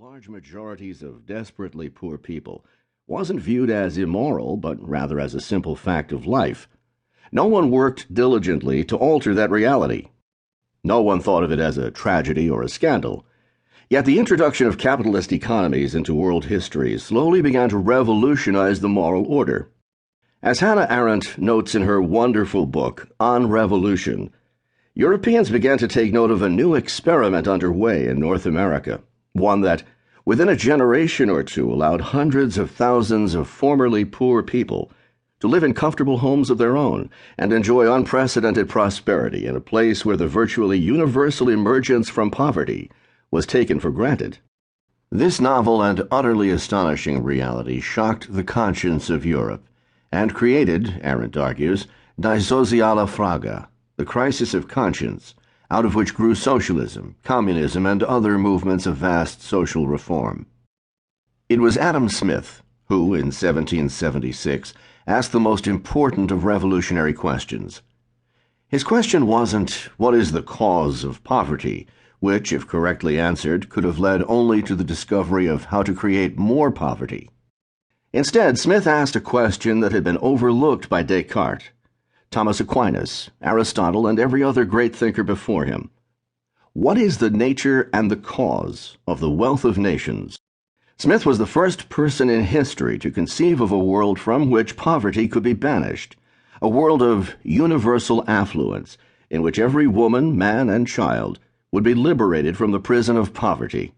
large majorities of desperately poor people wasn't viewed as immoral, but rather as a simple fact of life. No one worked diligently to alter that reality. No one thought of it as a tragedy or a scandal. Yet the introduction of capitalist economies into world history slowly began to revolutionize the moral order. As Hannah Arendt notes in her wonderful book, On Revolution, Europeans began to take note of a new experiment underway in North America, one that, within a generation or two, allowed hundreds of thousands of formerly poor people to live in comfortable homes of their own and enjoy unprecedented prosperity in a place where the virtually universal emergence from poverty was taken for granted. This novel and utterly astonishing reality shocked the conscience of Europe and created, Arendt argues, die soziale Frage, the crisis of conscience, out of which grew socialism, communism, and other movements of vast social reform. It was Adam Smith who, in 1776, asked the most important of revolutionary questions. His question wasn't, what is the cause of poverty, which, if correctly answered, could have led only to the discovery of how to create more poverty. Instead, Smith asked a question that had been overlooked by Descartes, Thomas Aquinas, Aristotle, and every other great thinker before him. What is the nature and the cause of the wealth of nations? Smith was the first person in history to conceive of a world from which poverty could be banished, a world of universal affluence in which every woman, man, and child would be liberated from the prison of poverty.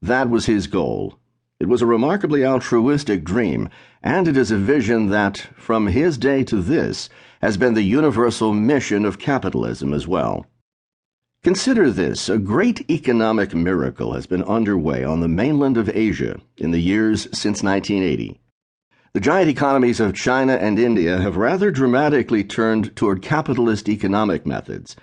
That was his goal. It was a remarkably altruistic dream, and it is a vision that, from his day to this, has been the universal mission of capitalism as well. Consider this: a great economic miracle has been underway on the mainland of Asia in the years since 1980. The giant economies of China and India have rather dramatically turned toward capitalist economic methods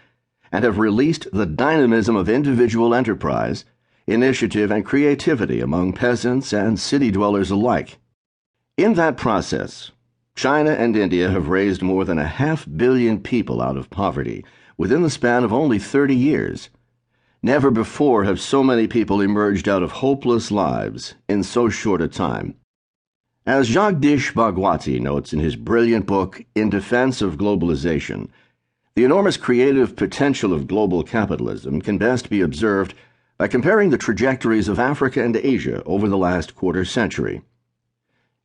and have released the dynamism of individual enterprise, initiative, and creativity among peasants and city dwellers alike. In that process, China and India have raised more than 500 million people out of poverty within the span of only 30 years. Never before have so many people emerged out of hopeless lives in so short a time. As Jagdish Bhagwati notes in his brilliant book In Defense of Globalization, the enormous creative potential of global capitalism can best be observed by comparing the trajectories of Africa and Asia over the last quarter century.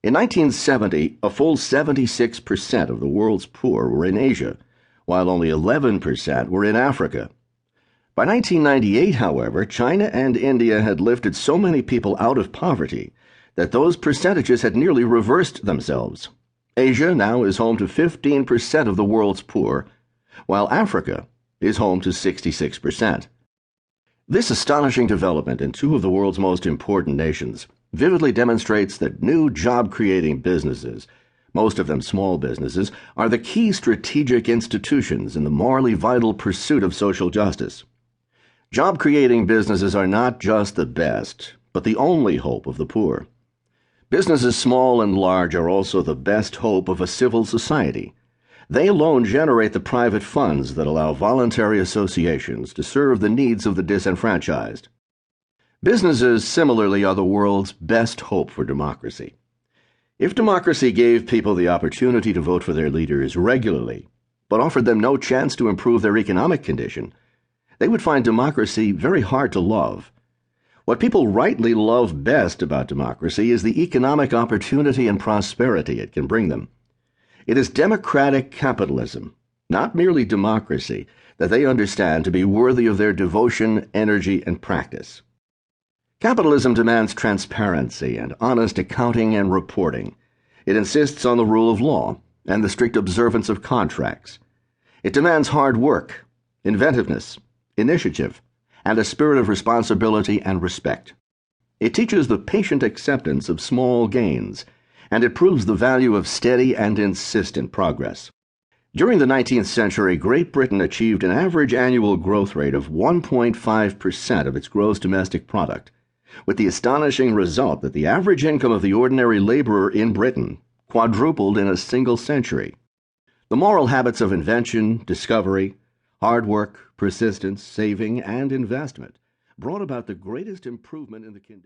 In 1970, a full 76% of the world's poor were in Asia, while only 11% were in Africa. By 1998, however, China and India had lifted so many people out of poverty that those percentages had nearly reversed themselves. Asia now is home to 15% of the world's poor, while Africa is home to 66%. This astonishing development in two of the world's most important nations vividly demonstrates that new job-creating businesses, most of them small businesses, are the key strategic institutions in the morally vital pursuit of social justice. Job-creating businesses are not just the best, but the only hope of the poor. Businesses small and large are also the best hope of a civil society. They alone generate the private funds that allow voluntary associations to serve the needs of the disenfranchised. Businesses, similarly, are the world's best hope for democracy. If democracy gave people the opportunity to vote for their leaders regularly, but offered them no chance to improve their economic condition, they would find democracy very hard to love. What people rightly love best about democracy is the economic opportunity and prosperity it can bring them. It is democratic capitalism, not merely democracy, that they understand to be worthy of their devotion, energy, and practice. Capitalism demands transparency and honest accounting and reporting. It insists on the rule of law and the strict observance of contracts. It demands hard work, inventiveness, initiative, and a spirit of responsibility and respect. It teaches the patient acceptance of small gains, and it proves the value of steady and insistent progress. During the 19th century, Great Britain achieved an average annual growth rate of 1.5% of its gross domestic product, with the astonishing result that the average income of the ordinary laborer in Britain quadrupled in a single century. The moral habits of invention, discovery, hard work, persistence, saving, and investment brought about the greatest improvement in the condition.